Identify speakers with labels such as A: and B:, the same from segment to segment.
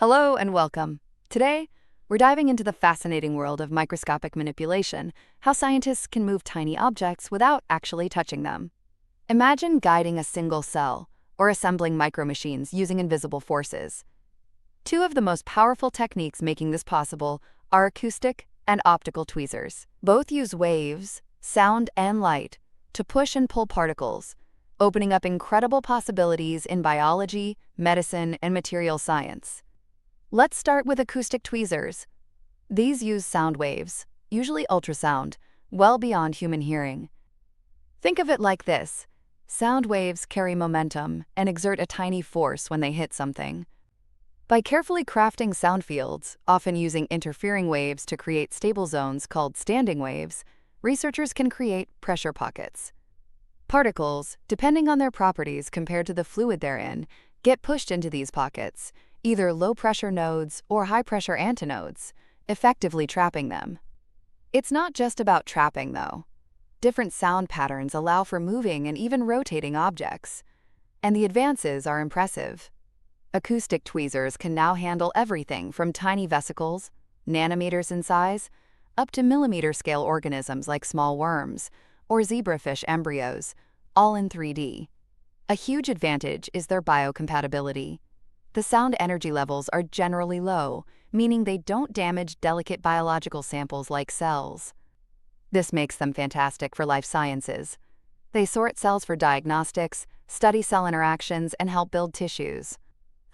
A: Hello and welcome. Today, we're diving into the fascinating world of microscopic manipulation, how scientists can move tiny objects without actually touching them. Imagine guiding a single cell or assembling micromachines using invisible forces. Two of the most powerful techniques making this possible are acoustic and optical tweezers. Both use waves, sound, and light to push and pull particles, opening up incredible possibilities in biology, medicine, and material science. Let's start with acoustic tweezers. These use sound waves, usually ultrasound, well beyond human hearing. Think of it like this. Sound waves carry momentum and exert a tiny force when they hit something. By carefully crafting sound fields, often using interfering waves to create stable zones called standing waves, researchers can create pressure pockets. Particles, depending on their properties compared to the fluid they're in, get pushed into these pockets, either low-pressure nodes or high-pressure antinodes, effectively trapping them. It's not just about trapping, though. Different sound patterns allow for moving and even rotating objects, and the advances are impressive. Acoustic tweezers can now handle everything from tiny vesicles, nanometers in size, up to millimeter-scale organisms like small worms or zebrafish embryos, all in 3D. A huge advantage is their biocompatibility. The sound energy levels are generally low, meaning they don't damage delicate biological samples like cells. This makes them fantastic for life sciences. They sort cells for diagnostics, study cell interactions, and help build tissues.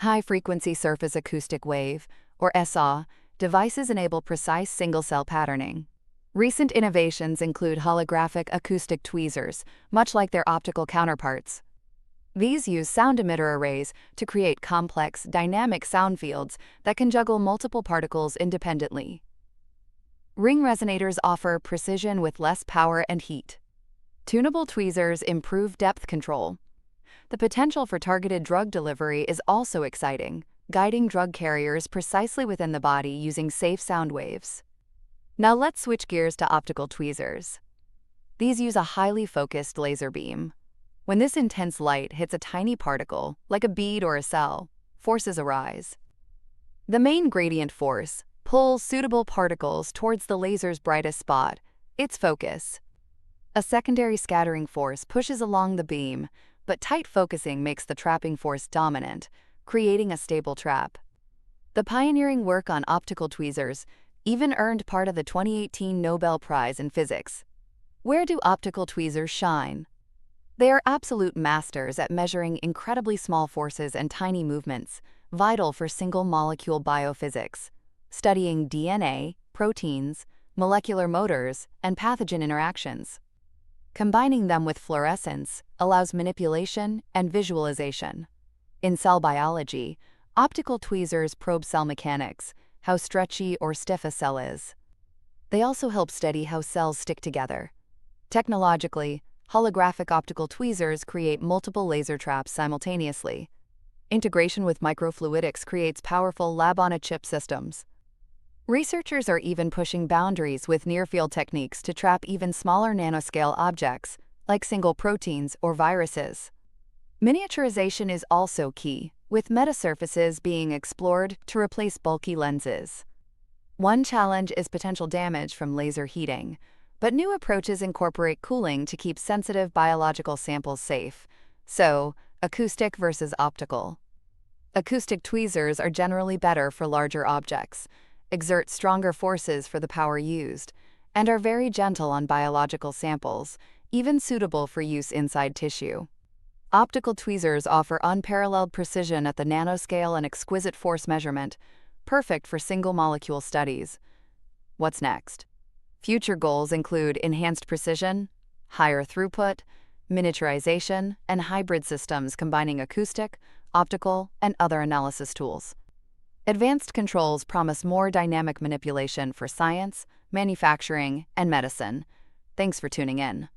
A: High-frequency surface acoustic wave, or SAW, devices enable precise single-cell patterning. Recent innovations include holographic acoustic tweezers, much like their optical counterparts. These use sound emitter arrays to create complex, dynamic sound fields that can juggle multiple particles independently. Ring resonators offer precision with less power and heat. Tunable tweezers improve depth control. The potential for targeted drug delivery is also exciting, guiding drug carriers precisely within the body using safe sound waves. Now let's switch gears to optical tweezers. These use a highly focused laser beam. When this intense light hits a tiny particle, like a bead or a cell, forces arise. The main gradient force pulls suitable particles towards the laser's brightest spot, its focus. A secondary scattering force pushes along the beam, but tight focusing makes the trapping force dominant, creating a stable trap. The pioneering work on optical tweezers even earned part of the 2018 Nobel Prize in Physics. Where do optical tweezers shine? They are absolute masters at measuring incredibly small forces and tiny movements, vital for single-molecule biophysics, studying DNA, proteins, molecular motors, and pathogen interactions. Combining them with fluorescence allows manipulation and visualization. In cell biology, optical tweezers probe cell mechanics, how stretchy or stiff a cell is. They also help study how cells stick together. Technologically, holographic optical tweezers create multiple laser traps simultaneously. Integration with microfluidics creates powerful lab-on-a-chip systems. Researchers are even pushing boundaries with near-field techniques to trap even smaller nanoscale objects, like single proteins or viruses. Miniaturization is also key, with metasurfaces being explored to replace bulky lenses. One challenge is potential damage from laser heating, but new approaches incorporate cooling to keep sensitive biological samples safe. So, acoustic versus optical. Acoustic tweezers are generally better for larger objects, exert stronger forces for the power used, and are very gentle on biological samples, even suitable for use inside tissue. Optical tweezers offer unparalleled precision at the nanoscale and exquisite force measurement, perfect for single-molecule studies. What's next? Future goals include enhanced precision, higher throughput, miniaturization, and hybrid systems combining acoustic, optical, and other analysis tools. Advanced controls promise more dynamic manipulation for science, manufacturing, and medicine. Thanks for tuning in.